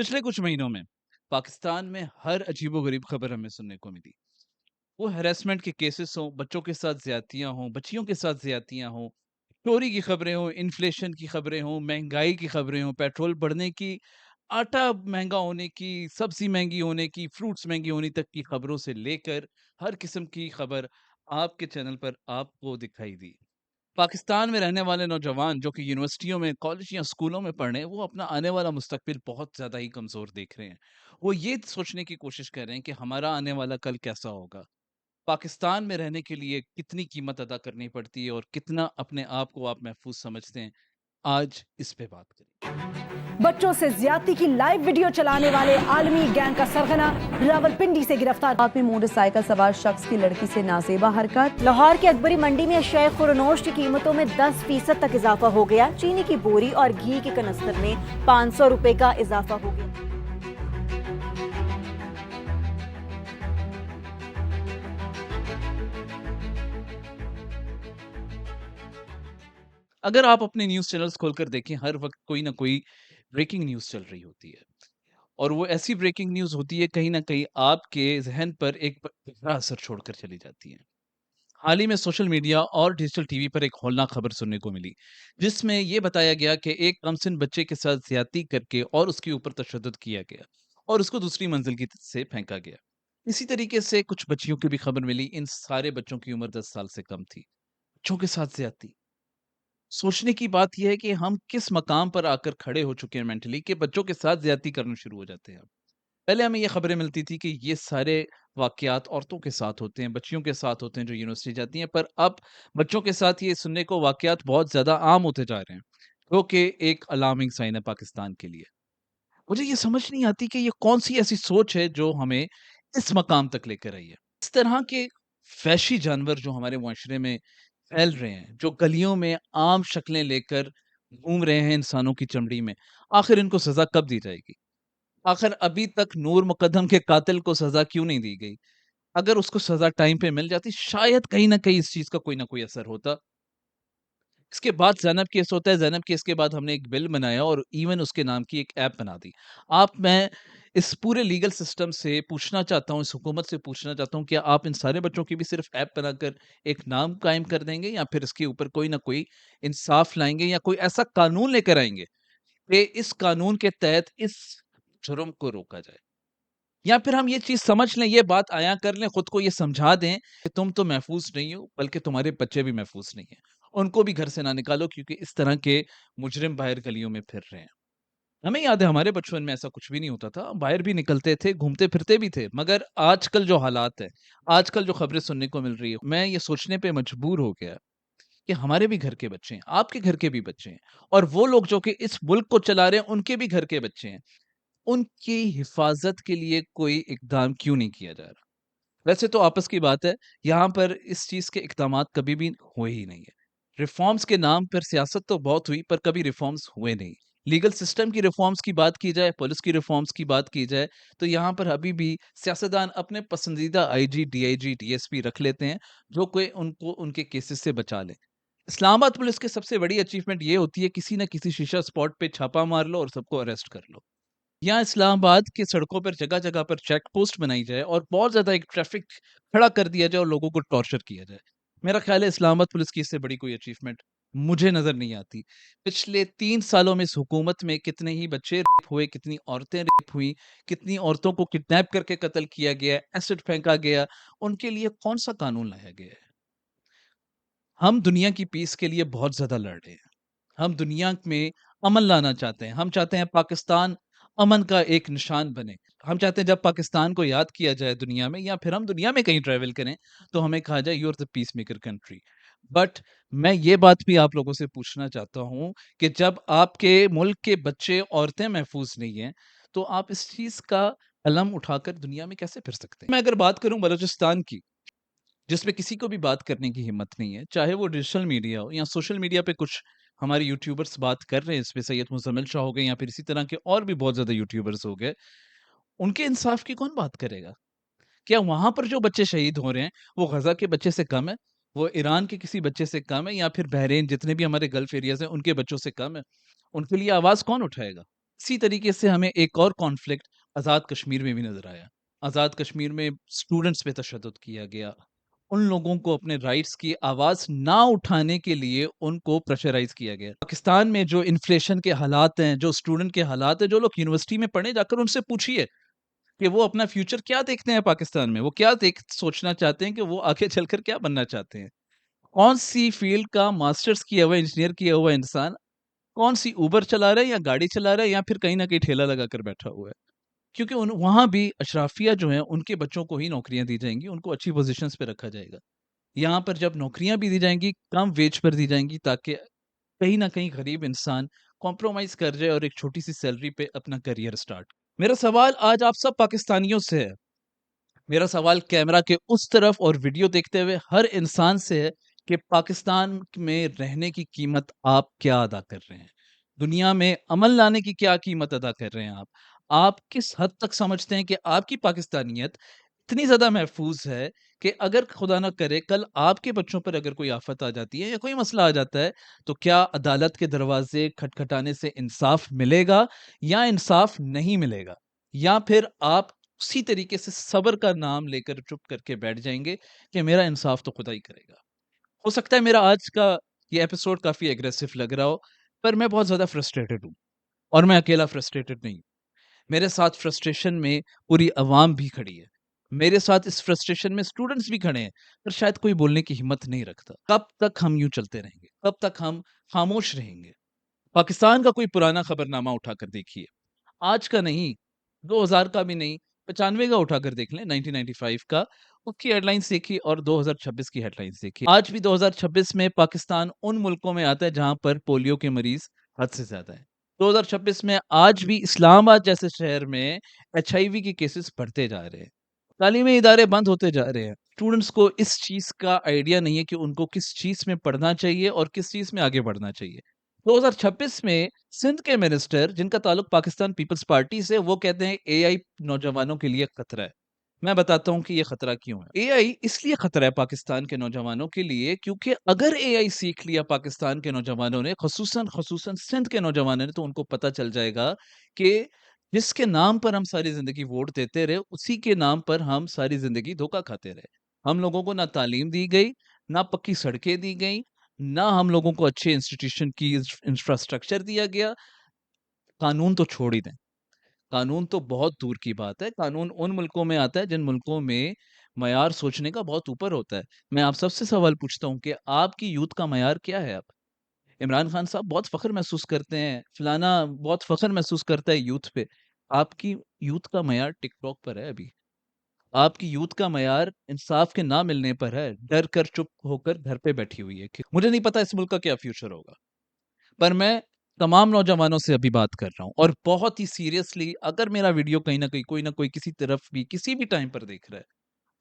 پچھلے کچھ مہینوں میں پاکستان میں ہر عجیب و غریب خبر ہمیں سننے کو ملی۔ وہ ہیراسمنٹ کے کیسز ہوں، بچوں کے ساتھ زیادتیاں ہوں، بچیوں کے ساتھ زیادتیاں ہوں، چوری کی خبریں ہوں، انفلیشن کی خبریں ہوں، مہنگائی کی خبریں ہوں، پیٹرول بڑھنے کی، آٹا مہنگا ہونے کی، سبزی مہنگی ہونے کی، فروٹس مہنگی ہونے تک کی خبروں سے لے کر ہر قسم کی خبر آپ کے چینل پر آپ کو دکھائی دی۔ پاکستان میں رہنے والے نوجوان جو کہ یونیورسٹیوں میں، کالج یا اسکولوں میں پڑھ رہے ہیں، وہ اپنا آنے والا مستقبل بہت زیادہ ہی کمزور دیکھ رہے ہیں۔ وہ یہ سوچنے کی کوشش کر رہے ہیں کہ ہمارا آنے والا کل کیسا ہوگا۔ پاکستان میں رہنے کے لیے کتنی قیمت ادا کرنی پڑتی ہے اور کتنا اپنے آپ کو آپ محفوظ سمجھتے ہیں، آج اس پہ بات کریں۔ بچوں سے زیادتی کی لائیو ویڈیو چلانے والے عالمی گینگ کا سرغنہ راولپنڈی سے گرفتار۔ آپ میں موٹر سائیکل سوار شخص کی لڑکی سے نازیبا حرکت۔ لاہور کے اکبری منڈی میں اشیاء خورنوش کی قیمتوں میں 10% تک اضافہ ہو گیا۔ چینی کی بوری اور گھی کے کنستر میں 500 روپے کا اضافہ ہو گیا۔ اگر آپ اپنے نیوز چینلز کھول کر دیکھیں، ہر وقت کوئی نہ کوئی بریکنگ نیوز چل رہی ہوتی ہے، اور وہ ایسی بریکنگ نیوز ہوتی ہے کہیں نہ کہیں آپ کے ذہن پر ایک گہرا اثر چھوڑ کر چلی جاتی ہے۔ حال ہی میں سوشل میڈیا اور ڈیجیٹل ٹی وی پر ایک ہولناک خبر سننے کو ملی، جس میں یہ بتایا گیا کہ ایک کمسن بچے کے ساتھ زیادتی کر کے اور اس کے اوپر تشدد کیا گیا اور اس کو دوسری منزل کی سے پھینکا گیا۔ اسی طریقے سے کچھ بچیوں کی بھی خبر ملی، ان سارے بچوں کی عمر 10 سال سے کم تھی۔ بچوں کے ساتھ زیادتی، سوچنے کی بات یہ ہے کہ ہم کس مقام پر آ کر کھڑے ہو چکے ہیں مینٹلی، کہ بچوں کے ساتھ زیادتی کرنا شروع ہو جاتے ہیں۔ پہلے ہمیں یہ خبریں ملتی تھی کہ یہ سارے واقعات عورتوں کے ساتھ ہوتے ہیں، بچیوں کے ساتھ ہوتے ہیں جو یونیورسٹی جاتی ہیں، پر اب بچوں کے ساتھ یہ سننے کو واقعات بہت زیادہ عام ہوتے جا رہے ہیں، جو کہ ایک الارمنگ سائن ہے پاکستان کے لیے۔ مجھے یہ سمجھ نہیں آتی کہ یہ کون سی ایسی سوچ ہے جو ہمیں اس مقام تک لے کر آئی ہے۔ اس طرح کے فحشی جانور جو ہمارے معاشرے میں پھیل رہے ہیں، جو گلیوں میں عام شکلیں لے کر گھوم رہے ہیں انسانوں کی چمڑی میں، آخر ان کو سزا کب دی جائے گی؟ آخر ابھی تک نور مقدم کے قاتل کو سزا کیوں نہیں دی گئی؟ اگر اس کو سزا ٹائم پہ مل جاتی، شاید کہیں نہ کہیں اس چیز کا کوئی نہ کوئی اثر ہوتا۔ اس کے بعد زینب کیس ہوتا ہے، زینب کیس کے بعد ہم نے ایک بل بنایا اور ایون اس کے نام کی ایک ایپ بنا دی۔ میں اس پورے لیگل سسٹم سے پوچھنا چاہتا ہوں، اس حکومت سے پوچھنا چاہتا ہوں، کیا آپ ان سارے بچوں کی بھی صرف ایپ بنا کر ایک نام قائم کر دیں گے، یا پھر اس کے اوپر کوئی نہ کوئی انصاف لائیں گے، یا کوئی ایسا قانون لے کر آئیں گے کہ اس قانون کے تحت اس جرم کو روکا جائے؟ یا پھر ہم یہ چیز سمجھ لیں، یہ بات عیاں کر لیں، خود کو یہ سمجھا دیں کہ تم تو محفوظ نہیں ہو، بلکہ تمہارے بچے بھی محفوظ نہیں ہیں، ان کو بھی گھر سے نہ نکالو، کیونکہ اس طرح کے مجرم باہر گلیوں میں پھر رہے ہیں۔ ہمیں یاد ہے ہمارے بچپن میں ایسا کچھ بھی نہیں ہوتا تھا، ہم باہر بھی نکلتے تھے، گھومتے پھرتے بھی تھے، مگر آج کل جو حالات ہیں، آج کل جو خبریں سننے کو مل رہی ہے، میں یہ سوچنے پہ مجبور ہو گیا کہ ہمارے بھی گھر کے بچے ہیں، آپ کے گھر کے بھی بچے ہیں، اور وہ لوگ جو کہ اس ملک کو چلا رہے ہیں، ان کے بھی گھر کے بچے ہیں۔ ان کی حفاظت کے لیے کوئی اقدام کیوں نہیں کیا جا رہا؟ ویسے تو آپس کی بات ہے، یہاں پر اس چیز کے اقدامات کبھی بھی ہوئے ہی نہیں ہے۔ ریفارمز کے نام پر سیاست تو بہت ہوئی، پر کبھی ریفارمز ہوئے نہیں۔ لیگل سسٹم کی ریفارمز کی بات کی جائے، پولیس کی ریفارمز کی بات کی جائے، تو یہاں پر ابھی بھی سیاستدان اپنے پسندیدہ I G, D I G, D S P رکھ لیتے ہیں، جو کہ ان کو ان کے کیسز سے بچا لیں۔ اسلام آباد پولیس کی سب سے بڑی اچیومنٹ یہ ہوتی ہے، کسی نہ کسی شیشہ اسپاٹ پہ چھاپا مار لو اور سب کو اریسٹ کر لو۔ یہاں اسلام آباد کی سڑکوں پر جگہ جگہ پر چیک پوسٹ بنائی جائے اور بہت زیادہ ایک ٹریفک کھڑا کر دیا جائے اور لوگوں کو ٹارچر کیا جائے۔ میرا خیال ہے اسلام آباد پولیس کی اس سے بڑی کوئی اچیومنٹ مجھے نظر نہیں آتی۔ پچھلے 3 سالوں میں اس حکومت میں کتنے ہی بچے ریپ ہوئے، کتنی عورتیں ریپ ہوئی، کتنی عورتوں کو کڈنیپ کر کے قتل کیا گیا، ایسڈ پھینکا گیا، ان کے لیے کون سا قانون لایا گیا ہے؟ ہم دنیا کی پیس کے لیے بہت زیادہ لڑ رہے ہیں، ہم دنیا میں امن لانا چاہتے ہیں، ہم چاہتے ہیں پاکستان امن کا ایک نشان بنے۔ ہم چاہتے ہیں جب پاکستان کو یاد کیا جائے دنیا میں، یا پھر ہم دنیا میں کہیں ٹریول کریں، تو ہمیں کہا جائے you are the peacemaker country. But میں یہ بات بھی آپ لوگوں سے پوچھنا چاہتا ہوں کہ جب آپ کے ملک کے بچے، عورتیں محفوظ نہیں ہیں، تو آپ اس چیز کا علم اٹھا کر دنیا میں کیسے پھر سکتے ہیں؟ میں اگر بات کروں بلوچستان کی، جس میں کسی کو بھی بات کرنے کی ہمت نہیں ہے، چاہے وہ ڈیجیٹل میڈیا ہو یا سوشل میڈیا پہ کچھ ہمارے یوٹیوبرز بات کر رہے ہیں، اس پہ سید مزمل شاہ ہو گئے یا پھر اسی طرح کے اور بھی بہت زیادہ یوٹیوبرز ہو گئے، ان کے انصاف کی کون بات کرے گا؟ کیا وہاں پر جو بچے شہید ہو رہے ہیں وہ غزہ کے بچے سے کم ہے؟ وہ ایران کے کسی بچے سے کم ہے؟ یا پھر بحرین، جتنے بھی ہمارے گلف ایریاز ہیں، ان کے بچوں سے کم ہے؟ ان کے لیے آواز کون اٹھائے گا؟ इसी तरीके से हमें एक और कॉन्फ्लिक्ट आज़ाद कश्मीर में भी नज़र आया। आज़ाद कश्मीर में स्टूडेंट्स पे तशद्दुद किया गया। उन लोगों को अपने राइट्स की आवाज़ ना उठाने के लिए उनको प्रेशराइज़ किया गया। पाकिस्तान में जो इन्फ्लेशन के हालात हैं, जो स्टूडेंट के हालात हैं, जो लोग यूनिवर्सिटी में पढ़े जाकर उनसे पूछिए कि वो अपना फ्यूचर क्या देखते हैं पाकिस्तान में? वो क्या देख सोचना चाहते हैं कि वो आगे चलकर क्या बनना चाहते हैं? कौन-सी फ़ील्ड का मास्टर्स किया हुआ इंजीनियर किया हुआ इंसान कौन-सी उबर चला रहा है या गाड़ी चला रहा है या फिर कहीं न कहीं ठेला लगाकर बैठा हुआ है। क्योंकि उन वहाँ भी अशराफिया जो हैं, उनके बच्चों को ही नौकरियाँ दी जाएँगी, उनको अच्छी पोज़ीशंस पे रखा जाएगा। यहाँ पर जब नौकरियाँ भी दी जाएँगी, कम वेज पर दी जाएँगी ताकि कहीं न कहीं गरीब इंसान कॉम्प्रोमाइज़ कर जाए और एक छोटी-सी सैलरी पे अपना करियर स्टार्ट। मेरा सवाल आज आप सब पाकिस्तानियों से है। मेरा सवाल कैमरा के उस तरफ और वीडियो देखते हुए हर इंसान से है कि पाकिस्तान में रहने की कीमत आप क्या अदा कर रहे हैं? दुनिया में अमन लाने की क्या कीमत अदा कर रहे हैं आप? आप किस हद तक समझते हैं कि आपकी पाकिस्तानियत इतनी ज़्यादा महफूज़ है कि अगर खुदा ना करे कल आपके बच्चों पर अगर कोई आफ़त आ जाती है या कोई मसला आ जाता है, तो क्या अदालत के दरवाज़े खटखटाने से इंसाफ़ मिलेगा या इंसाफ़ नहीं मिलेगा? या फिर आप उसी तरीके से सब्र का नाम लेकर चुप करके बैठ जाएँगे कि मेरा इंसाफ़ तो खुदा ही करेगा। हो सकता है मेरा आज का ये एपिसोड काफ़ी एग्रेसिव लग रहा हो, पर मैं बहुत ज़्यादा फ्रस्ट्रेटेड हूँ और मैं अकेला फ्रस्ट्रेटेड नहीं हूँ। मेरे साथ फ्रस्ट्रेशन में पूरी अवाम भी खड़ी है। मेरे साथ इस फ्रस्ट्रेशन में स्टूडेंट्स भी खड़े हैं, पर शायद कोई बोलने की हिम्मत नहीं रखता। कब तक हम यूँ चलते रहेंगे? कब तक हम खामोश रहेंगे? पाकिस्तान का कोई पुराना खबरनामा उठाकर देखिए। आज का नहीं, 2000 का भी नहीं, 95 का उठाकर देख लें 1995 का, उसकी हेडलाइन्स देखिए और 2026 की हेडलाइन्स देखिए। आज भी 2026 में पाकिस्तान उन मुल्कों में आता है जहाँ पर पोलियो के मरीज़ हद से ज़्यादा हैं। 2026 में आज भी इस्लामाबाद जैसे शहर में एचआईवी के केसेस बढ़ते जा रहे हैं। तालीमी इदारे बंद होते जा रहे हैं। स्टूडेंट्स को इस चीज़ का आइडिया नहीं है कि उनको किस चीज़ में पढ़ना चाहिए और किस चीज़ में आगे बढ़ना चाहिए। 2026 में सिंध के मिनिस्टर जिनका ताल्लुक पाकिस्तान पीपल्स पार्टी से वो कहते हैं एआई नौजवानों के लिए खतरा है। मैं बताता हूँ कि ये खतरा क्यों है। एआई इसलिए खतरा है पाकिस्तान के नौजवानों के लिए क्योंकि अगर एआई सीख लिया पाकिस्तान के नौजवानों ने ख़ुसूसन ख़ुसूसन सिंध के नौजवानों ने तो उनको पता चल जाएगा कि जिसके नाम पर हम सारी ज़िंदगी वोट देते रहे उसी के नाम पर हम सारी ज़िंदगी धोखा खाते रहे। हम लोगों को ना तालीम दी गई, ना पक्की सड़कें दी गई, ना हम लोगों को अच्छे इंस्टीट्यूशन की इंफ्रास्ट्रक्चर दिया गया। कानून तो छोड़ ही दें। कानून तो बहुत दूर की बात है। कानून उन मुल्कों में आता है जिन मुल्कों में मयार सोचने का बहुत ऊपर होता है। मैं आप सबसे सवाल पूछता हूँ कि आपकी यूथ का मयार क्या है अब? इमरान खान साहब बहुत फ़ख्र महसूस करते हैं, फलाना बहुत फ़ख्र महसूस करता है यूथ पे। आपकी यूथ का मयार टिकटॉक पर है अभी। आपकी यूथ का मयार इंसाफ के ना मिलने पर है, डर कर चुप होकर घर पे बैठी हुई है कि मुझे नहीं पता इस मुल्क का क्या फ्यूचर होगा। पर मैं तमाम नौजवानों से अभी बात कर रहा हूँ और बहुत ही सीरियसली अगर मेरा वीडियो कहीं न कहीं कोई न कोई किसी तरफ भी, किसी भी टाइम पर देख रहा है,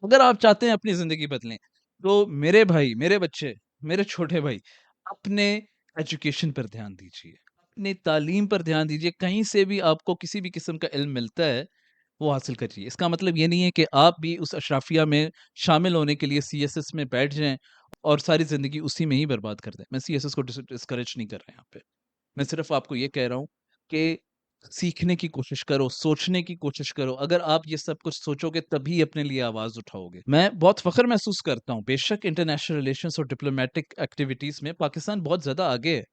अगर आप चाहते हैं अपनी ज़िंदगी बदलें, तो मेरे भाई, मेरे बच्चे, मेरे छोटे भाई, अपने एजुकेशन पर ध्यान दीजिए, अपनी तालीम पर ध्यान दीजिए। कहीं से भी आपको किसी भी किस्म का इल्म मिलता है, वो हासिल करिए। इसका मतलब ये नहीं है कि आप भी उस अशराफिया में शामिल होने के लिए सीएसएस में बैठ जाएँ और सारी ज़िंदगी उसी में ही बर्बाद कर दें। मैं सीएसएस को डिस्करेज नहीं कर रहा यहाँ पे। मैं सिर्फ़ आपको ये कह रहा हूँ कि सीखने की कोशिश करो, सोचने की कोशिश करो। अगर आप ये सब कुछ सोचोगे तभी अपने लिए आवाज़ उठाओगे। मैं बहुत फ़ख्र महसूस करता हूँ, बेशक इंटरनेशनल रिलेशंस और डिप्लोमैटिक एक्टिविटीज़ में पाकिस्तान बहुत ज़्यादा आगे है।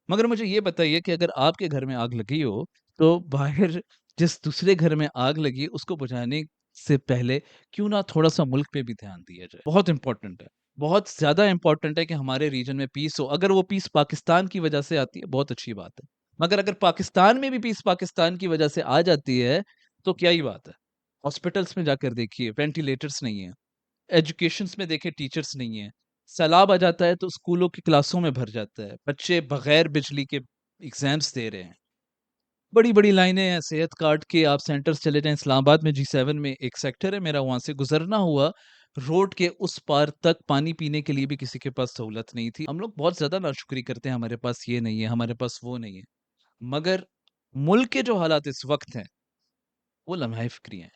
मगर मुझे ये बताइए कि अगर आपके घर में आग लगी हो, तो बाहर जिस दूसरे घर में आग लगी है, उसको बुझाने से पहले क्यों ना थोड़ा-सा मुल्क पे भी ध्यान दिया जाए। बहुत इम्पोर्टेंट है। बहुत ज़्यादा इम्पोर्टेंट है कि हमारे रीजन में पीस हो। अगर वो पीस पाकिस्तान की वजह से आती है, बहुत अच्छी बात है। मगर अगर पाकिस्तान में भी पीस पाकिस्तान की वजह से आ जाती है, तो क्या ही बात है। हॉस्पिटल्स में जाकर देखिए, वेंटिलेटर्स नहीं है। एजुकेशंस में देखें टीचर्स नहीं है। सैलाब आ जाता है तो स्कूलों की क्लासों में भर जाता है। बच्चे बगैर बिजली के एग्ज़ाम्स दे रहे हैं। बड़ी-बड़ी लाइनें हैं सेहत कार्ड के आप सेंटर्स चले जाएँ इस्लामाबाद में जी7 में एक सेक्टर है मेरा वहाँ से गुज़रना हुआ, रोड के उस पार तक पानी पीने के लिए भी किसी के पास सहूलत नहीं थी। हम लोग बहुत ज़्यादा नाशुक्री करते हैं हमारे पास ये नहीं है, हमारे पास वो नहीं है। मगर मुल्क के जो हालात इस वक़्त हैं, वो लम्हा फ़िक्री हैं।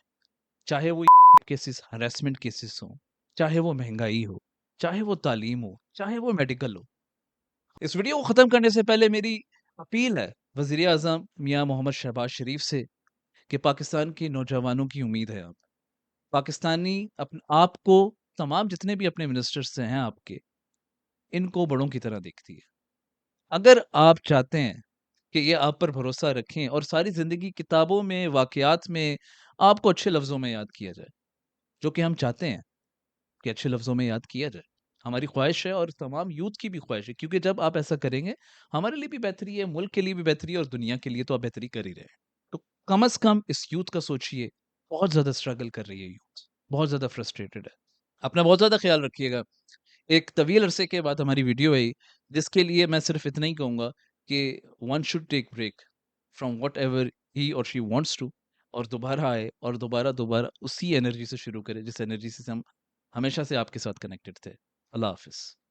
चाहे वो केसेस हैरेसमेंट केसेस हों, चाहे वो महँगाई हो, चाहे वो तालीम हो, चाहे वो मेडिकल हो। इस वीडियो को ख़त्म करने से पहले मेरी अपील है वज़ीर आज़म मियाँ मोहम्मद शहबाज शरीफ से कि पाकिस्तान के नौजवानों की उम्मीद है आप। पाकिस्तानी आपको तमाम जितने भी अपने मिनिस्टर्स हैं आपके, इनको बड़ों की तरह देखती है। अगर आप चाहते हैं कि ये आप पर भरोसा रखें और सारी ज़िंदगी किताबों में, वाक़यात में आपको अच्छे लफ्ज़ों में याद किया जाए, जो कि हम चाहते हैं कि अच्छे लफ्ज़ों में याद किया जाए। हमारी ख़्वाहिश है और तमाम यूथ की भी ख़्वाहिश है, क्योंकि जब आप ऐसा करेंगे, हमारे लिए भी बेहतरी है, मुल्क के लिए भी बेहतरी है और दुनिया के लिए तो आप बेहतरी कर ही रहे हैं। तो कम से कम इस यूथ का सोचिए, बहुत ज़्यादा स्ट्रगल कर रही है यूथ, बहुत ज़्यादा फ्रस्ट्रेटेड है। अपना बहुत ज़्यादा ख़्याल रखिएगा। एक तवील अरसे के बाद हमारी वीडियो आई, जिसके लिए मैं सिर्फ़ इतना ही कहूँगा कि one should take break from whatever he और शी वांट्स टू, और दोबारा आए और दोबारा उसी एनर्जी से शुरू करें, जिस एनर्जी से हम हमेशा से आपके साथ कनेक्टेड थे। अल्लाह हाफ़िज़।